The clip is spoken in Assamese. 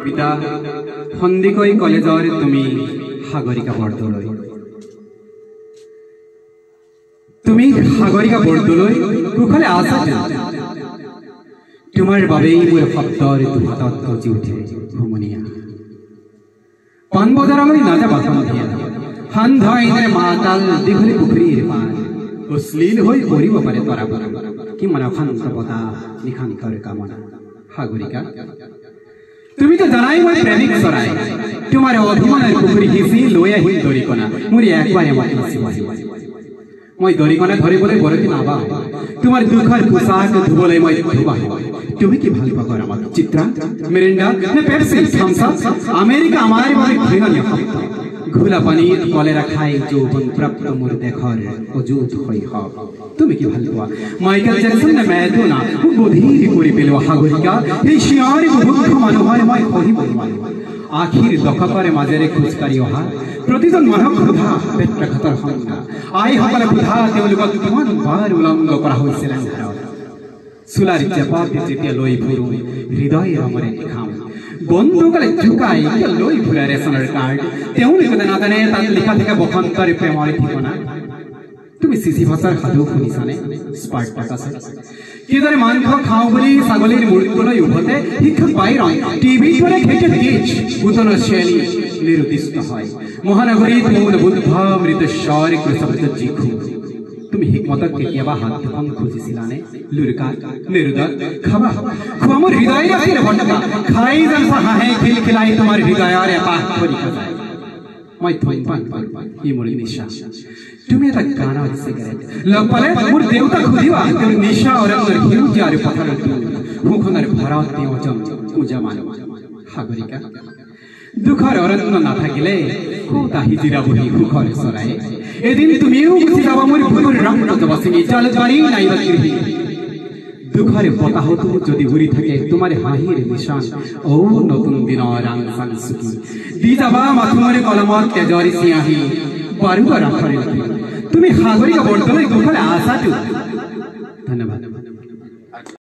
কবিতা সন্দিকৈ কলেজৰ তুমি সাগৰিকা বৰদলৈ। তুমি সাগৰিকা বৰদলৈ কুশলে আছা তোমাৰ বাবেই মোৰ শব্দৰ দুহাতত গজি উঠে ভ্ৰমণীয়া। পাণ বজাৰলৈ নাযাবা সন্ধিয়া সান্ধ্য আইনেৰে মাতাল দীঘলী পুখুৰীৰ পাৰ অশ্লীল হৈ পৰিব পাৰে তৰা কিমান অশান্ত বতাহ নিশান্তৰ কামনা। সাগৰিকা তুমি তো জানাই মই প্ৰেমিক চৰাই তোমাৰ অভিমানৰ পুখুৰী সিঁচি লৈ আহিল দৰিকণা মোৰ একবাৰে মাতি মই দৰিকণা ধৰিবলৈ বৰশী নাবাওঁ তোমাৰ দুখৰ পোচাক ধুবলৈ মই ধুবাওঁ। তুমি কি ভাল পাবা আমাক চিত্ৰা মিৰিণ্ডা নে পেপচি থামছ আপ আমেৰিকা আমাৰ বাবে ঘৃণনীয় শব্দ ঘোলা পানীত কলেৰা খাই যৌৱন প্ৰাপ্ত মোৰ দেশৰ অযুত শৈশৱ। তুমি কি ভাল পোৱা মাইকেল জেকচন নে মেডোনা বধিৰ কৰি পেলোৱা সাগৰিকা এই শিয়াৰী বুভুক্ষ মানুহৰ মই সহিব নোৱাৰো। আখিৰ দশকৰে মাজেৰে খোজকাঢ়ি অহা প্ৰতিজন মানুহক সোধা পেট্ৰাঘাতৰ সংজ্ঞা আইসকলে সোধা তেওঁলোকক কিমান বাৰ উলংঘ কৰা হৈছিল এন্ধাৰত চোলাৰ চেপাত যেতিয়া লৈ ফুৰো হৃদয় ৰঙৰে লিখাম বন্ধুসকলে জোকাই লৈ ফুৰা ৰেচনৰ কাৰ্ড তেওঁলোকে নাজানে তাত লিখা থাকে বসন্তৰ প্ৰেমৰ ঠিকনা। তুমি চিচি ভাষাৰ সাধু শুনিছানে স্পাৰ্টাকাছে কিদৰে মাংস খাওঁ বুলি ছাগলীৰ মূৰ্তিলৈ উভতে শিক্ষক বাইৰন টিভিৰ দৰে খেতে গীত উতনৰ শ্ৰেণী নিৰুদ্দিষ্ট হয় মহানগৰীত মৌন বুদ্ধ মৃতস্বৰ কৃষব্দ জিঘু। তুমি হিকমতক কেতিয়াবা হাত দুখন খুজিছিলানে লুৰুকা মেৰুদত খাবা খোৱা মোৰ হৃদয়ৰ আছিল ভটকা খাই যেন হাঁহে খিলখিলাই তোমাৰ হৃদয়ৰ এপাহ খৰিকা যায়। মই ধন্যবাদ ই মোৰ নিশা তুমি এটা গানৰ চিগাৰেট লগ পালে মোৰ দেউতাক সুধিবা তেওঁৰ নিশা অৰণ্যৰ সেউজীয়া আৰু পথাৰৰ সুখনৰ ভৰত তেওঁ এজন পূজা মানুহ। সাগৰিকা দুখৰ অৰণ্য নাথাকিলে ক'ত আহি জিৰাবহি সুখৰ চৰাই এদিন তুমিও গুচি যাবা মোৰ বুকুৰ ৰংটো যাব চিঙি জালুকবাৰী নাইবা গৃহী দুখৰ বতাহতো যদি উৰি থাকে তোমাৰ হাঁহিৰ নিশান ঔ নতুন দিনৰ ৰাং চাং চুকি দি যাবা মাথোঁৰে কলমত তেজৰি চিয়াঁহী বাৰুৱা ৰাখৰে তুমি সাগৰিকা বৰদলৈ কুশলে আছাতো। ধন্যবাদ।